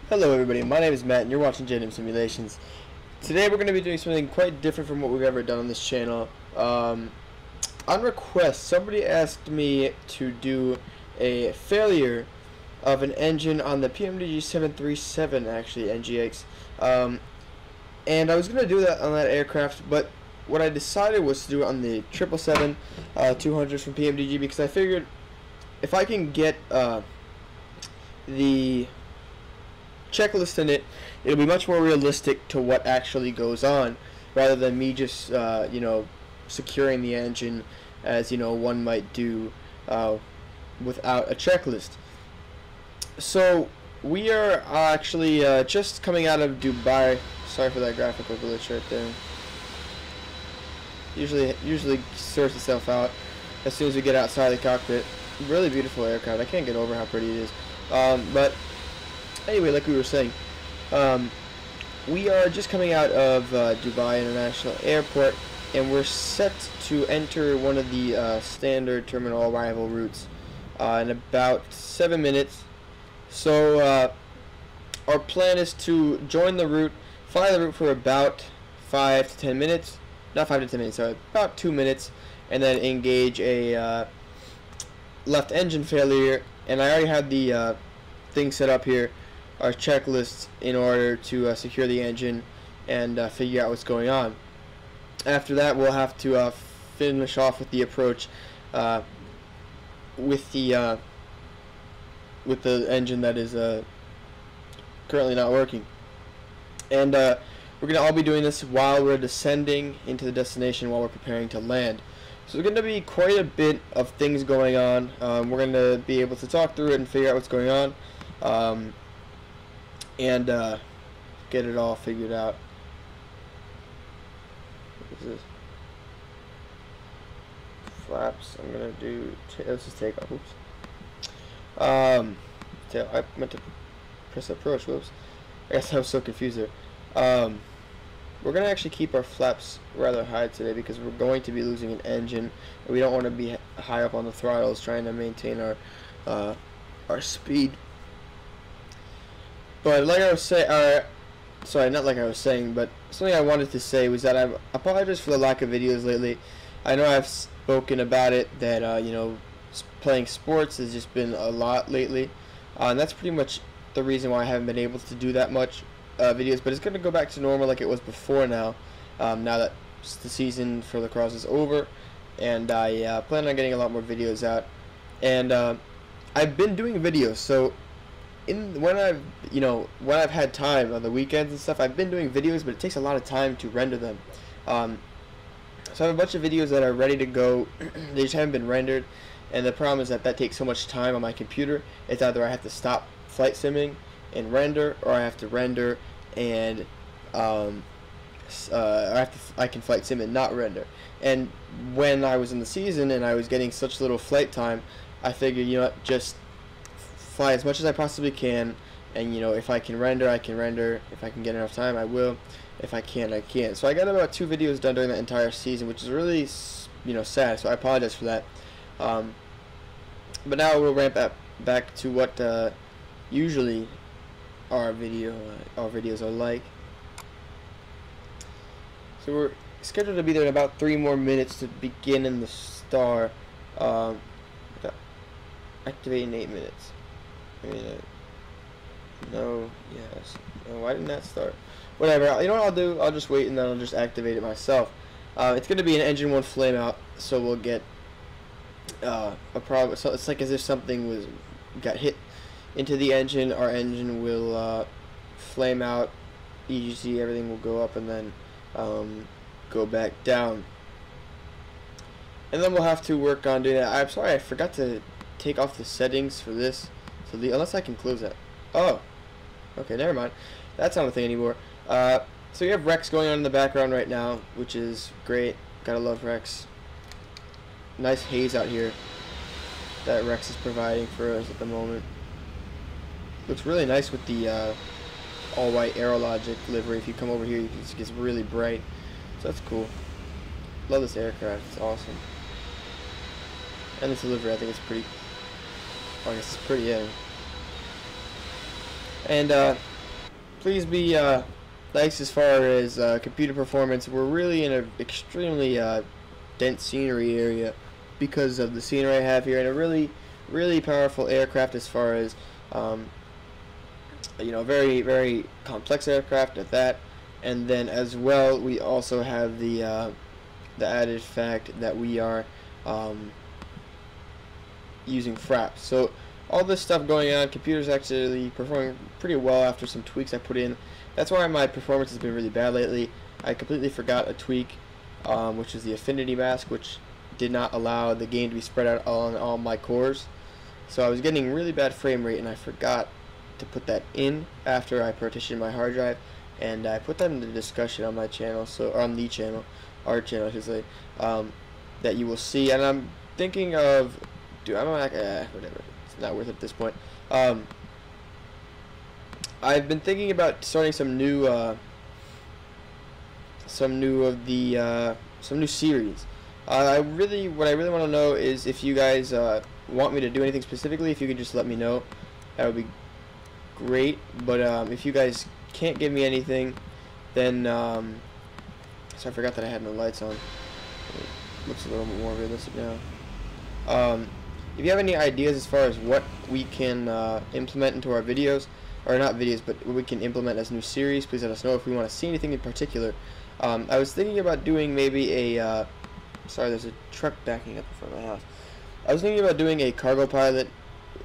Hello everybody, my name is Matt and you're watching JDM Simulations. Today we're going to be doing something quite different from what we've ever done on this channel. On request, somebody asked me to do a failure of an engine on the PMDG 737, actually, NGX. And I was going to do that on that aircraft, but what I decided was to do it on the 777 200s from PMDG, because I figured if I can get the checklist in it, it'll be much more realistic to what actually goes on, rather than me just securing the engine as one might do without a checklist. So we are actually just coming out of Dubai. Sorry for that graphical glitch right there. Usually sorts itself out as soon as we get outside the cockpit. Really beautiful aircraft. I can't get over how pretty it is. But anyway, like we were saying, we are just coming out of Dubai International Airport, and we're set to enter one of the standard terminal arrival routes in about 7 minutes. So our plan is to join the route, fly the route for about 5 to 10 minutes, not 5 to 10 minutes, sorry, about 2 minutes, and then engage a left engine failure. And I already have the thing set up here, our checklists, in order to secure the engine and figure out what's going on. After that, we'll have to finish off with the approach with the engine that is currently not working. And we're gonna all be doing this while we're descending into the destination, while we're preparing to land. So there's going to be quite a bit of things going on. We're going to be able to talk through it and figure out what's going on, and get it all figured out. What is this? Flaps. I'm going to do... let's just take off. Oops. I meant to press approach. Whoops. I guess I was so confused there. We're going to actually keep our flaps rather high today, because we're going to be losing an engine, and we don't want to be high up on the throttles trying to maintain our speed. But like I was saying, sorry, not like I was saying, but something I wanted to say was that I apologize for the lack of videos lately. I know I've spoken about it, that playing sports has just been a lot lately, and that's pretty much the reason why I haven't been able to do that much videos, but it's going to go back to normal like it was before now, now that the season for lacrosse is over, and I plan on getting a lot more videos out. And I've been doing videos, so when I've had time on the weekends and stuff, I've been doing videos, but it takes a lot of time to render them. So I have a bunch of videos that are ready to go. They just haven't been rendered, and the problem is that takes so much time on my computer. It's either I have to stop flight simming and render, or I have to render and I can flight sim and not render. And when I was in the season and I was getting such little flight time, I figured, just fly as much as I possibly can, and if I can render, I can render. If I can get enough time, I will. If I can't, I can't. So I got about 2 videos done during that entire season, which is really sad, so I apologize for that. But now we'll ramp back to what usually our videos are like. So we're scheduled to be there in about 3 more minutes to begin in the star. Activate in 8 minutes. No, yes. No, why didn't that start? Whatever. You know what I'll do? I'll just wait, and then I'll just activate it myself. It's going to be an engine 1 flame out, so we'll get a problem. So it's like as if something got hit into the engine. Our engine will flame out, EGC, everything will go up, and then go back down. And then we'll have to work on doing that. I'm sorry, I forgot to take off the settings for this. So unless I can close that. Oh, okay, never mind. That's not a thing anymore. So we have Rex going on in the background right now, which is great. Gotta love Rex. Nice haze out here that Rex is providing for us at the moment. Looks really nice with the all-white Aerologic livery. If you come over here, it gets really bright. So that's cool. Love this aircraft. It's awesome. And this livery, I think it's pretty. Oh, I guess it's pretty, yeah. And please be nice as far as computer performance. We're really in an extremely dense scenery area because of the scenery I have here, and a really powerful aircraft as far as very, very complex aircraft at that. And then as well, we also have the added fact that we are using fraps. So all this stuff going on, computer's actually performing pretty well after some tweaks I put in. That's why my performance has been really bad lately. I completely forgot a tweak, which is the affinity mask, which did not allow the game to be spread out on all my cores. So I was getting really bad frame rate, and I forgot to put that in after I partitioned my hard drive, and I put that in the discussion on my channel, or on the channel, our channel I should say, that you will see. And I'm thinking of, whatever, it's not worth it at this point. I've been thinking about starting some new series. What I really want to know is if you guys want me to do anything specifically. If you could just let me know, that would be great. But if you guys can't give me anything, then so I forgot that I had no lights on. It looks a little bit more realistic now. If you have any ideas as far as what we can implement into our videos, or not videos, but what we can implement as new series, please let us know. If we want to see anything in particular, I was thinking about doing maybe a sorry, there's a truck backing up in front of my house. I was thinking about doing a cargo pilot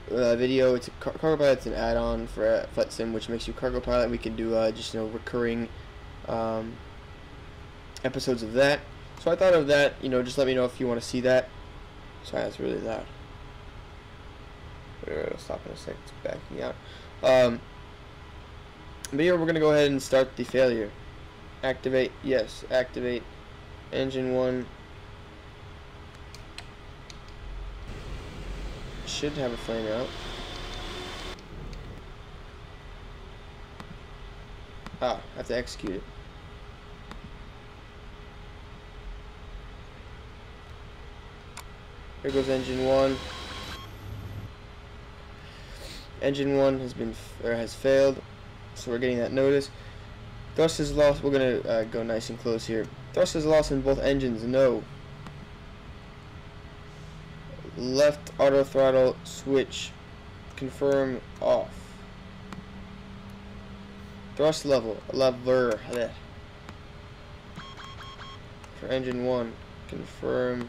video. It's a cargo pilot's an add-on for Flight Sim, which makes you cargo pilot. We can do just recurring episodes of that. So I thought of that. Just let me know if you want to see that. Sorry, that's really loud. It'll stop in a sec. It's backing out. But here we're gonna go ahead and start the failure. Activate. Yes, activate. Engine 1 should have a flame out. I have to execute it. Here goes engine 1. Engine 1 has failed, so we're getting that notice. Thrust is lost. We're gonna go nice and close here. Thrust is lost in both engines. No. Left auto throttle switch. Confirm off. Thrust lever. For engine 1, confirm.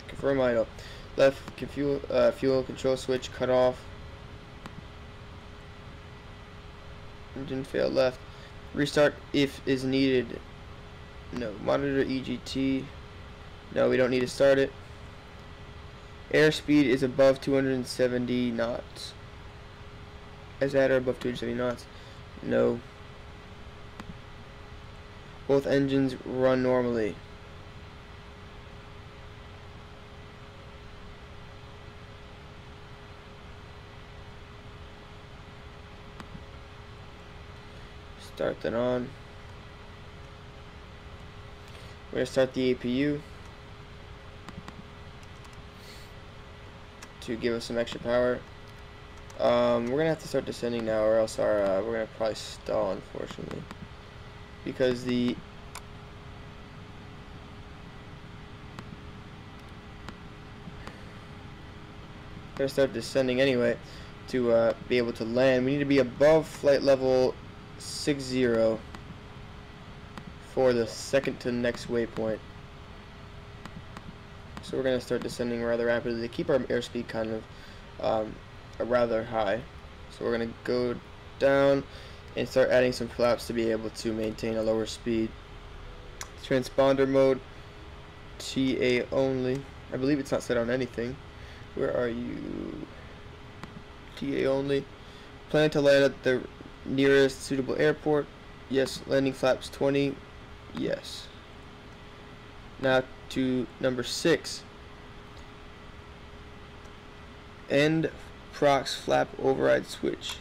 Confirm idle. Left fuel control switch cut off. Engine failed left. Restart if is needed. No. Monitor EGT. No, we don't need to start it. Airspeed is above 270 knots. Is that or above 270 knots? No. Both engines run normally. Start that on. We're going to start the APU to give us some extra power. We're going to have to start descending now, or else we're going to probably stall, unfortunately, because the going to start descending anyway to be able to land. We need to be above flight level 60 for the second to next waypoint. So we're going to start descending rather rapidly to keep our airspeed kind of rather high. So we're going to go down and start adding some flaps to be able to maintain a lower speed. Transponder mode, TA only. I believe it's not set on anything. Where are you? TA only. Plan to land at the nearest suitable airport. Yes. Landing flaps 20. Yes. Now to number 6. End prox flap override switch.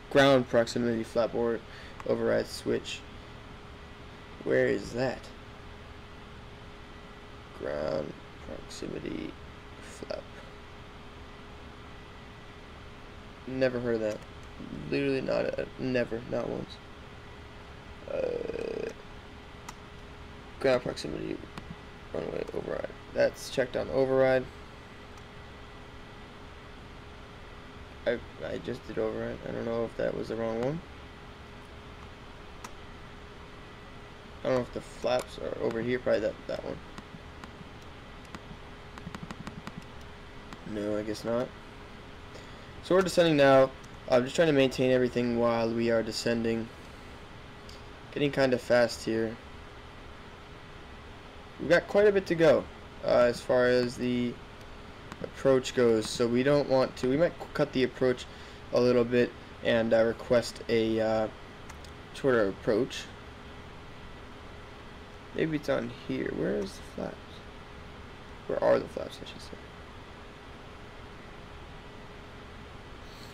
Ground proximity flap or override switch. Where is that? Ground proximity flap. Never heard of that. Literally never, not once. Ground proximity, runway override. That's checked on override. I just did override. I don't know if that was the wrong one. I don't know if the flaps are over here. Probably that one. No, I guess not. So we're descending now. I'm just trying to maintain everything while we are descending. Getting kind of fast here. We've got quite a bit to go as far as the approach goes, so we don't want to. We might cut the approach a little bit and request a shorter approach. Maybe it's on here. Where is the flaps? Where are the flaps, I should say?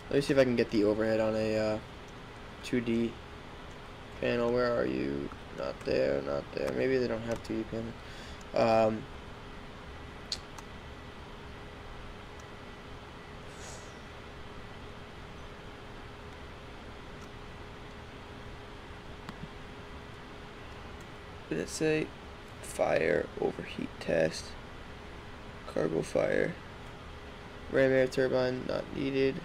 Let me see if I can get the overhead on a 2D panel. Where are you? Not there, not there. Maybe they don't have 2D panel. Did it say fire overheat test? Cargo fire. Ram air turbine not needed.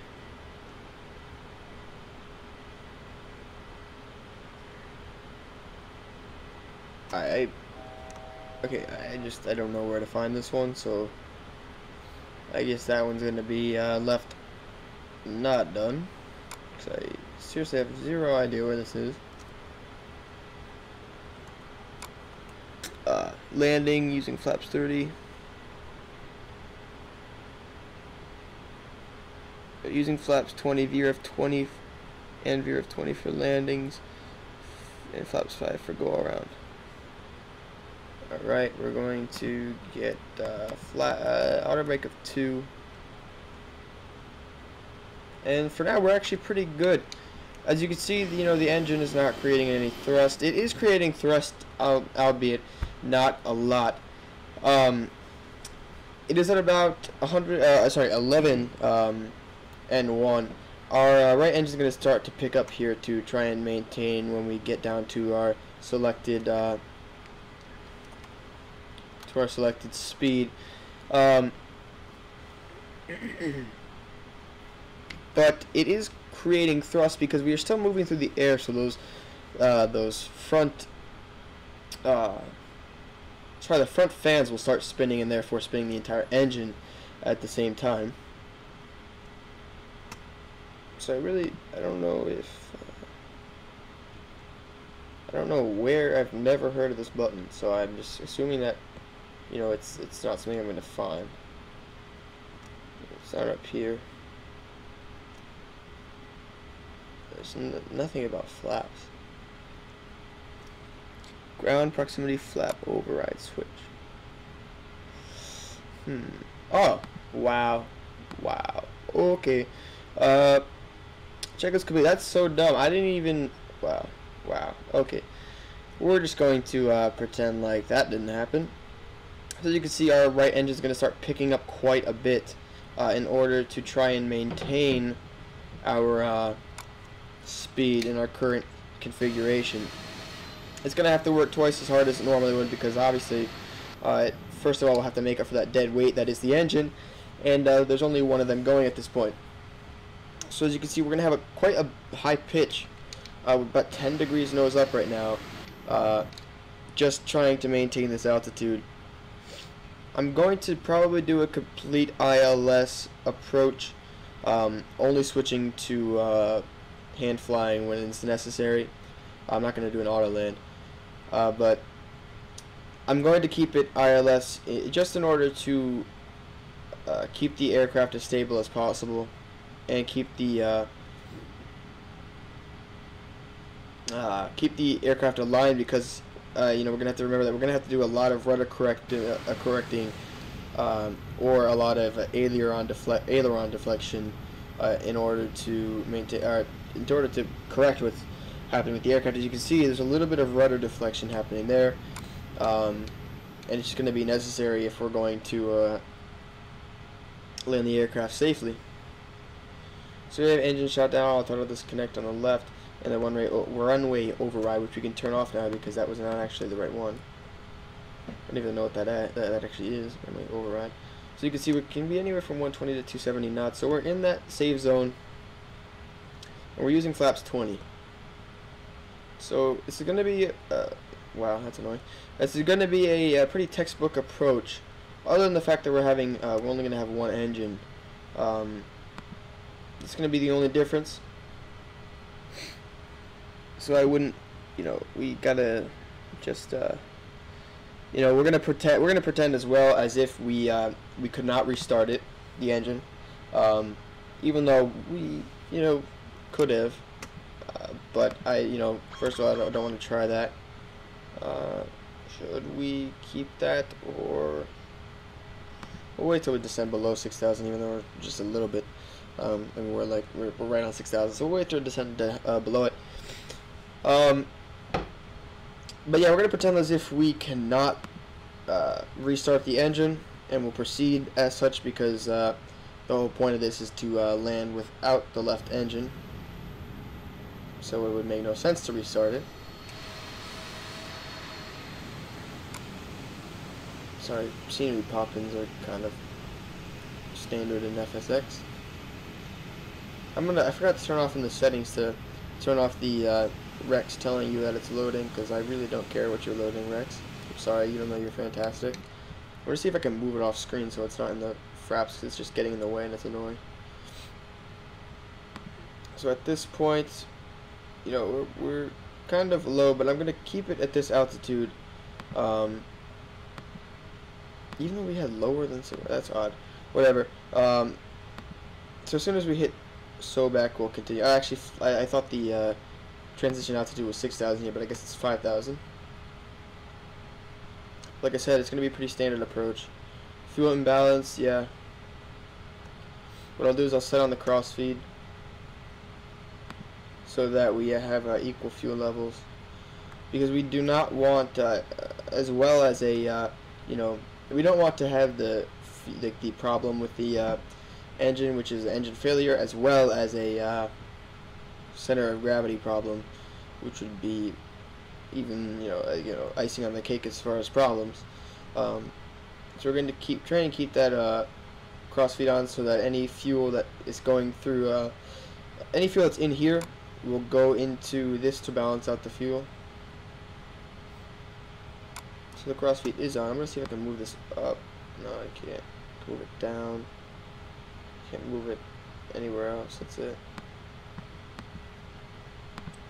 Okay, I don't know where to find this one, so I guess that one's gonna be left not done, because I seriously have zero idea where this is. Landing using flaps 30. Using flaps 20, VRF 20, and VRF 20 for landings, and flaps 5 for go around. Alright, we're going to get auto brake of 2. And for now, we're actually pretty good. As you can see, you know, the engine is not creating any thrust. It is creating thrust, albeit not a lot. It is at about 11 and 1. Our right engine is going to start to pick up here to try and maintain when we get down to our selected speed. But it is creating thrust because we are still moving through the air, so those front the front fans will start spinning and therefore spinning the entire engine at the same time. So I don't know if I don't know where. I've never heard of this button, so I'm just assuming that, you know, it's not something I'm going to find. It's not up here. There's nothing about flaps. Ground proximity flap override switch. Oh, wow. Okay. Check is complete. That's so dumb. I didn't even. Wow. Okay. We're just going to pretend like that didn't happen. So you can see our right engine is going to start picking up quite a bit in order to try and maintain our speed in our current configuration. It's going to have to work twice as hard as it normally would because obviously, first of all, we'll have to make up for that dead weight that is the engine, and there's only one of them going at this point. So as you can see, we're going to have quite a high pitch, about 10 degrees nose up right now, just trying to maintain this altitude. I'm going to probably do a complete ILS approach, only switching to hand flying when it's necessary. I'm not going to do an auto land, but I'm going to keep it ILS just in order to keep the aircraft as stable as possible and keep the aircraft aligned, because you know, we're going to have to remember that we're going to have to do a lot of rudder correcting or a lot of aileron deflection in order to maintain, in order to correct what's happening with the aircraft. As you can see, there's a little bit of rudder deflection happening there, and it's just going to be necessary if we're going to land the aircraft safely. So we have engine shutdown, auto disconnect on the left, and the runway override, which we can turn off now because that was not actually the right one. I don't even know what that actually is. Runway override. So you can see we can be anywhere from 120 to 270 knots. So we're in that safe zone, and we're using flaps 20. So this is going to be wow, that's annoying. This is going to be a pretty textbook approach. Other than the fact that we're only going to have one engine. It's going to be the only difference. So I wouldn't, we gotta just, we're gonna pretend as well as if we could not restart the engine, even though we, could have. But first of all, I don't want to try that. Should we keep that, or we'll wait till we descend below 6,000, even though we're just a little bit. I mean, we're right on 6,000, so we'll wait till we descend below it. But yeah, we're gonna pretend as if we cannot restart the engine, and we'll proceed as such because the whole point of this is to land without the left engine. So it would make no sense to restart it. Sorry, scenery pop-ins are kind of standard in FSX. I forgot to turn off in the settings to turn off the Rex telling you that it's loading, because I really don't care what you're loading, Rex. I'm sorry, even though you're fantastic. I'm gonna see if I can move it off screen so it's not in the fraps, because it's just getting in the way and it's annoying. So at this point, we're kind of low, but I'm gonna keep it at this altitude. Even though we had lower than that's odd. Whatever. So as soon as we hit back, we'll continue. Actually, I thought the transition altitude was 6,000 here, but I guess it's 5,000. Like I said, it's going to be a pretty standard approach. Fuel imbalance, yeah. What I'll do is I'll set on the crossfeed so that we have equal fuel levels, because we do not want, as well as a, we don't want to have the problem with the engine, which is engine failure, as well as a center of gravity problem, which would be even icing on the cake as far as problems. So we're going to try and keep that crossfeed on, so that any fuel that is going through any fuel that's in here will go into this to balance out the fuel. So the crossfeed is on. I'm going to see if I can move this up. No, I can't. Move it down. Can't move it anywhere else. That's it.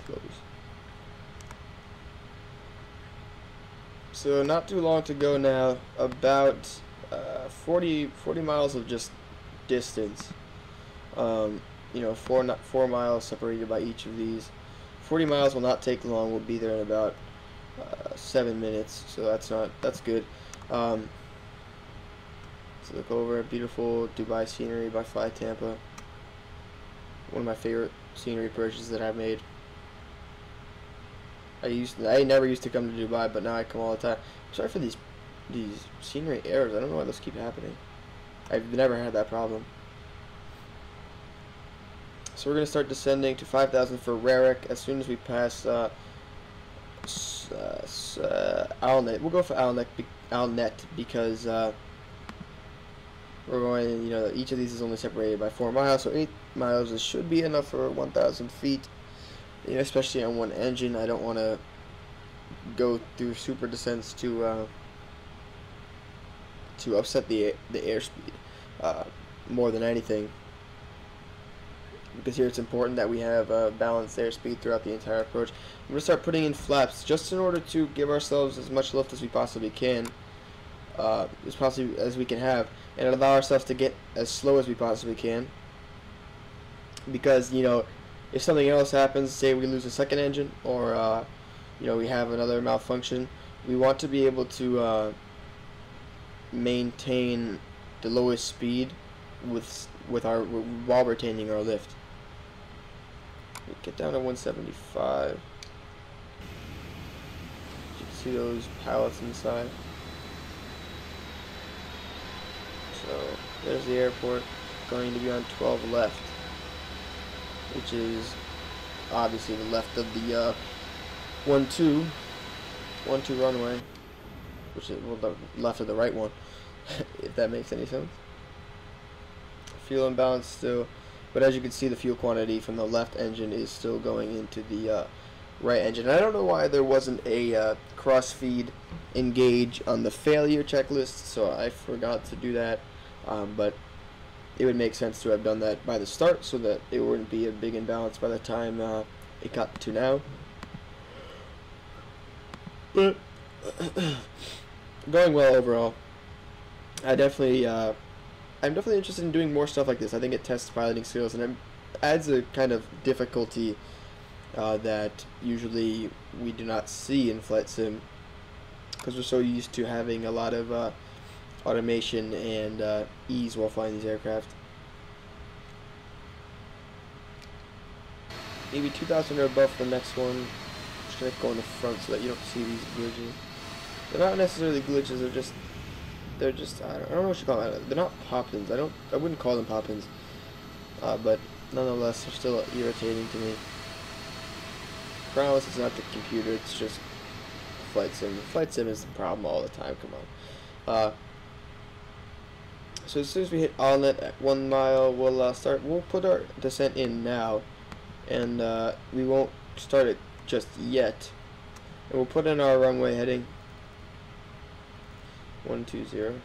Close. So not too long to go now. About 40 miles of just distance. 4 miles separated by each of these. 40 miles will not take long. We'll be there in about 7 minutes. So that's good. So look over at beautiful Dubai scenery by Fly Tampa. One of my favorite scenery approaches that I've made. I never used to come to Dubai, but now I come all the time. I'm sorry for these scenery errors. I don't know why those keep happening. I've never had that problem. So we're going to start descending to 5,000 for Rarick as soon as we pass Alnet. We'll go for Alnet because we're going, each of these is only separated by 4 miles, so 8 miles should be enough for 1,000 feet. Especially on one engine, I don't want to go through super descents to upset the airspeed more than anything. Because here it's important that we have balanced airspeed throughout the entire approach. I'm going to start putting in flaps just in order to give ourselves as much lift as we possibly can, as we can have, and allow ourselves to get as slow as we possibly can. Because if something else happens, say we lose a second engine, or we have another malfunction, we want to be able to maintain the lowest speed while retaining our lift. We get down to 175. You can see those pallets inside. So there's the airport, going to be on 12 left. which is obviously the left of the 1-2 runway, which is, well, the left of the right one, if that makes any sense. Fuel imbalance still, but as you can see, the fuel quantity from the left engine is still going into the right engine. And I don't know why there wasn't a cross-feed engage on the failure checklist, so I forgot to do that, but it would make sense to have done that by the start so that it wouldn't be a big imbalance by the time it got to now. But going well overall. I'm definitely interested in doing more stuff like this. I think it tests piloting skills and it adds a kind of difficulty that usually we do not see in flight sim, because we're so used to having a lot of automation and ease while flying these aircraft. Maybe 2,000 or above for the next one. Just gonna go in the front so that you don't see these glitches. They're not necessarily glitches. They're just I don't know what you call them. They're not pop-ins. I wouldn't call them pop-ins. But nonetheless, they're still irritating to me. Promise it's not the computer. It's just flight sim. Flight sim is the problem all the time. Come on. So as soon as we hit allnet at 1 mile, we'll put our descent in now, and we won't start it just yet. And we'll put in our runway heading 120,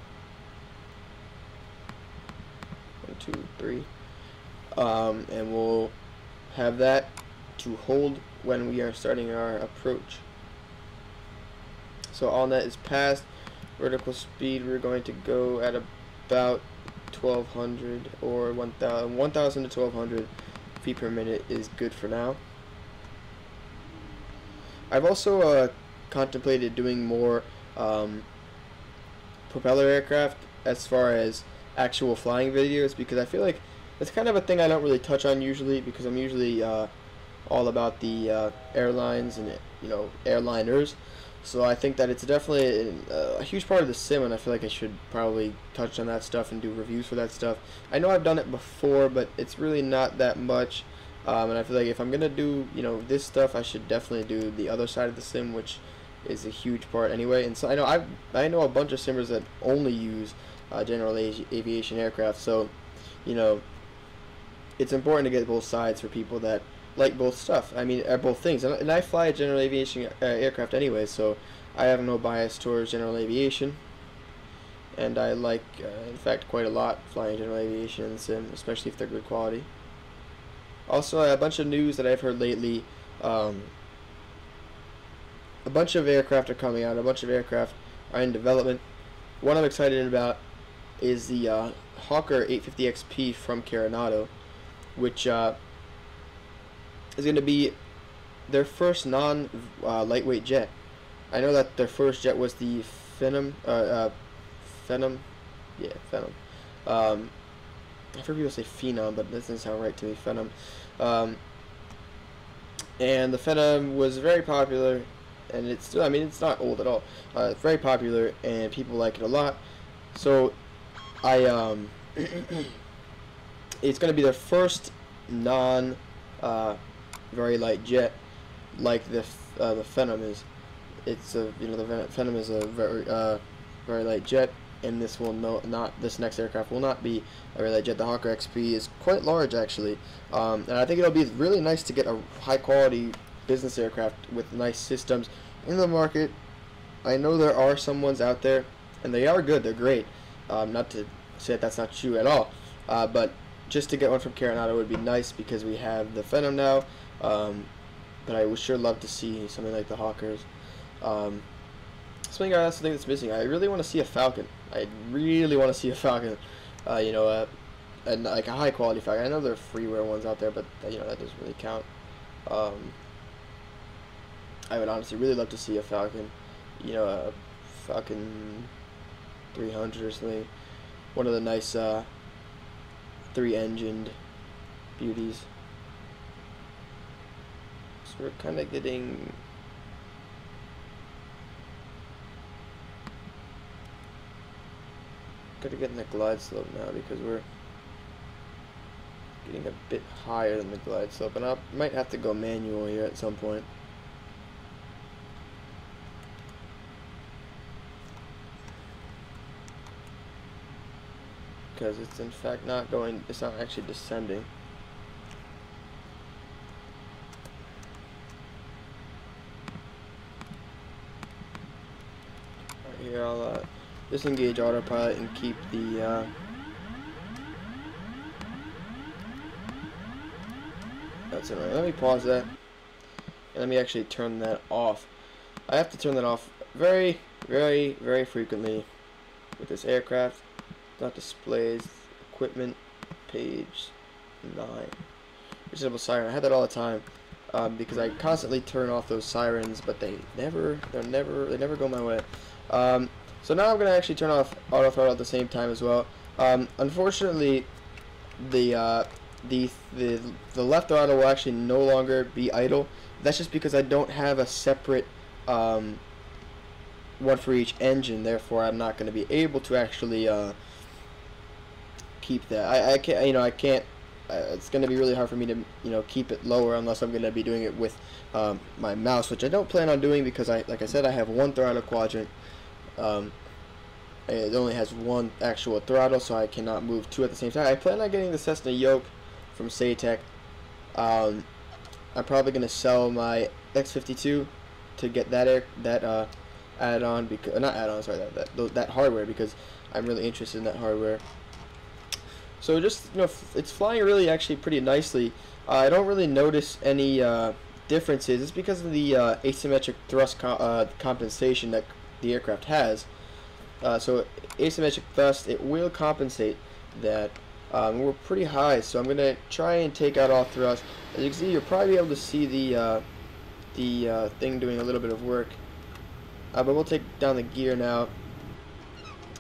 123, and we'll have that to hold when we are starting our approach. So allnet is passed. Vertical speed, we're going to go at about 1,200 or 1,000 to 1,200 feet per minute is good for now. I've also contemplated doing more propeller aircraft as far as actual flying videos, because I feel like it's kind of a thing I don't really touch on usually, because I'm usually all about the airlines and airliners. So I think that it's definitely a huge part of the sim, and I feel like I should probably touch on that stuff and do reviews for that stuff. I know I've done it before, but it's really not that much. And I feel like if I'm gonna do this stuff, I should definitely do the other side of the sim, which is a huge part anyway. And so I know a bunch of simmers that only use general aviation aircraft. So it's important to get both sides for people that like both stuff. I mean, both things. And I fly a general aviation aircraft anyway, so I have no bias towards general aviation. And I like, in fact, quite a lot flying general aviation in the sim, especially if they're good quality. Also, a bunch of news that I've heard lately. A bunch of aircraft are coming out. A bunch of aircraft are in development. One I'm excited about is the Hawker 850 XP from Coronado, which is going to be their first non-lightweight jet. I know that their first jet was the Phenom. Phenom. I've heard people say Phenom, but that doesn't sound right to me. Phenom. And the Phenom was very popular, and it's still, I mean, it's not old at all. It's very popular, and people like it a lot. So, it's going to be their first non very light jet, like the Phenom is. It's the Phenom is a very light jet, and this this next aircraft will not be a very light jet. The Hawker XP is quite large actually, and I think it'll be really nice to get a high quality business aircraft with nice systems in the market. I know there are some ones out there, and they are good. They're great. Not to say that that's not true at all, but just to get one from Coronado would be nice, because we have the Phenom now. But I would sure love to see something like the Hawkers. Something else I think that's missing. I really want to see a Falcon. I really want to see a Falcon. And like a high quality Falcon. I know there are freeware ones out there, but that doesn't really count. I would honestly really love to see a Falcon. A Falcon 300 or something. One of the nice 3-engined beauties. So we're kind of getting in the glide slope now, because we're getting a bit higher than the glide slope, and I might have to go manual here at some point. Because it's in fact not going, it's not actually descending. Right here, I'll disengage autopilot and keep the that's it. Let me pause that, and let me actually turn that off. I have to turn that off very, very, very frequently with this aircraft. Dot displays, equipment, page 9. Disable siren. I had that all the time because I constantly turn off those sirens, but they never go my way. So now I'm gonna actually turn off auto throttle at the same time as well. Unfortunately, the left throttle will actually no longer be idle. That's just because I don't have a separate one for each engine. Therefore, I'm not going to be able to actually keep that. I can't. I can't. It's going to be really hard for me to keep it lower unless I'm going to be doing it with my mouse, which I don't plan on doing because like I said, I have one throttle quadrant. It only has one actual throttle, so I cannot move two at the same time. I plan on getting the Cessna yoke from Saytech. I'm probably gonna sell my X52 to get that add-on, because not add-on, sorry, that hardware, because I'm really interested in that hardware. So just it's flying really actually pretty nicely. I don't really notice any differences. It's because of the asymmetric thrust compensation that the aircraft has. So asymmetric thrust, it will compensate that. We're pretty high, so I'm gonna try and take out all thrust. As you can see, you'll probably be able to see the thing doing a little bit of work. But we'll take down the gear now,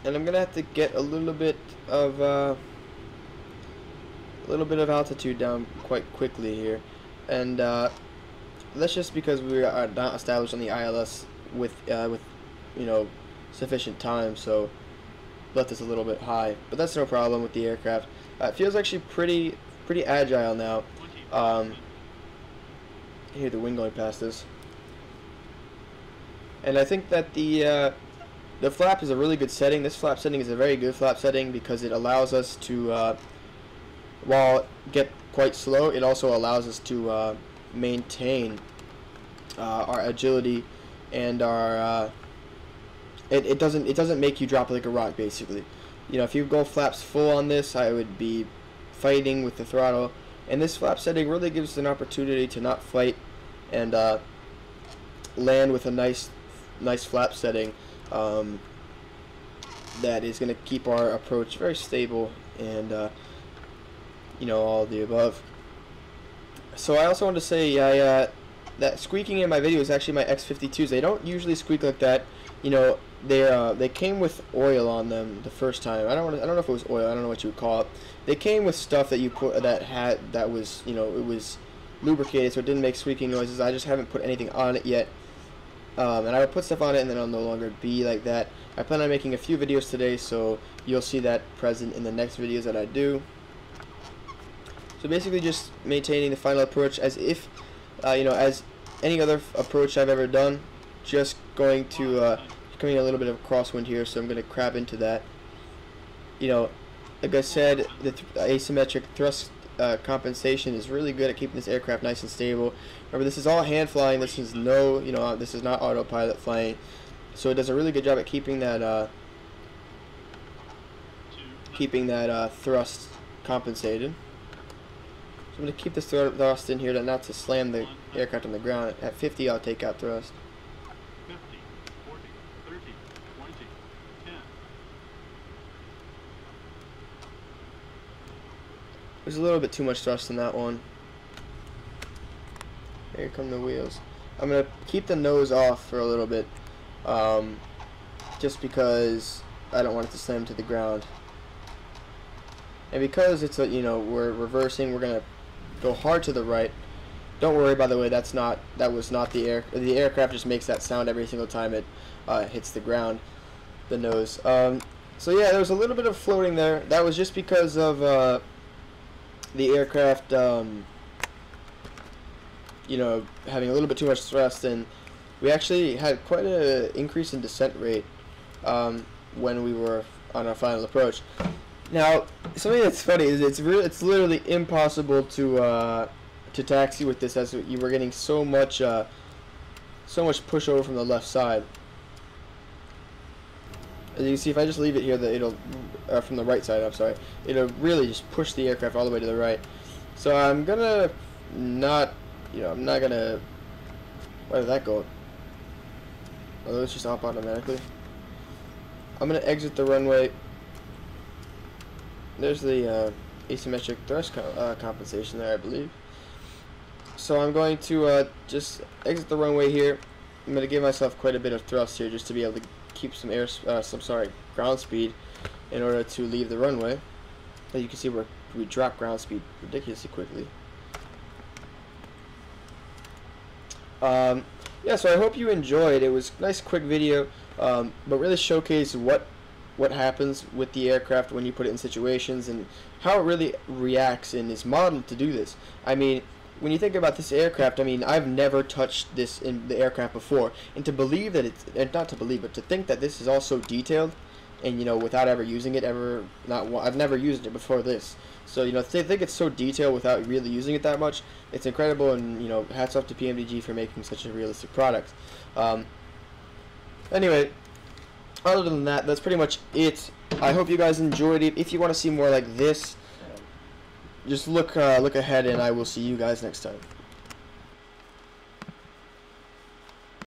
and I'm gonna have to get a little bit of altitude down quite quickly here, and that's just because we are not established on the ILS with sufficient time, so left us a little bit high, but that's no problem with the aircraft. It feels actually pretty agile now. You hear the wind going past us, and I think that the flap is a really good setting. This flap setting is a very good flap setting because it allows us to, while get quite slow, it also allows us to maintain our agility and our it doesn't make you drop like a rock, basically. If you go flaps full on this, I would be fighting with the throttle, and this flap setting really gives us an opportunity to not fight and land with a nice flap setting that is going to keep our approach very stable and all of the above. So I also want to say that squeaking in my video is actually my X52s. They don't usually squeak like that. They came with oil on them the first time. I don't know if it was oil. I don't know what you would call it. They came with stuff that you put that was it was lubricated, so it didn't make squeaking noises. I just haven't put anything on it yet, and I will put stuff on it, and then it'll no longer be like that. I plan on making a few videos today, so you'll see that present in the next videos that I do. So basically, just maintaining the final approach as if as any other approach I've ever done. Just going to coming a little bit of a crosswind here, so I'm going to crab into that. Like I said, the asymmetric thrust compensation is really good at keeping this aircraft nice and stable. Remember, this is all hand flying. This is this is not autopilot flying, so it does a really good job at keeping that thrust compensated. So I'm going to keep this thrust in here, not to slam the aircraft on the ground. At 50, I'll take out thrust. 50, 40, 30, 20, 10. There's a little bit too much thrust in that one. Here come the wheels. I'm going to keep the nose off for a little bit, just because I don't want it to slam to the ground. And because it's we're reversing, we're going to go hard to the right. Don't worry, by the way, that was not the aircraft just makes that sound every single time it hits the ground, the nose. So yeah, there was a little bit of floating there. That was just because of the aircraft, you know, having a little bit too much thrust, and we actually had quite an increase in descent rate when we were on our final approach. Now, something that's funny is it's literally impossible to taxi with this, as you were getting so much pushover from the left side. As you can see, if I just leave it here, that it'll from the right side. I'm sorry, it'll really just push the aircraft all the way to the right. So I'm gonna not, you know, I'm not gonna. Where did that go? Oh, it's just up automatically. I'm gonna exit the runway. There's the asymmetric thrust compensation there, I believe. So I'm going to just exit the runway here. I'm going to give myself quite a bit of thrust here just to be able to keep some ground speed in order to leave the runway. As you can see, we drop ground speed ridiculously quickly. Yeah, so I hope you enjoyed. It was a nice quick video, but really showcased what happens with the aircraft when you put it in situations and how it really reacts and is modeled to do this. I mean, when you think about this aircraft, I mean, I've never touched this in the aircraft before, and to believe that it's, and not to believe, but to think that this is all so detailed, and you know, without ever using it, I've never used it before this. So you know, they think it's so detailed without really using it that much. It's incredible, and you know, hats off to PMDG for making such a realistic product. Anyway, other than that, that's pretty much it. I hope you guys enjoyed it. If you want to see more like this, just look ahead, and I will see you guys next time.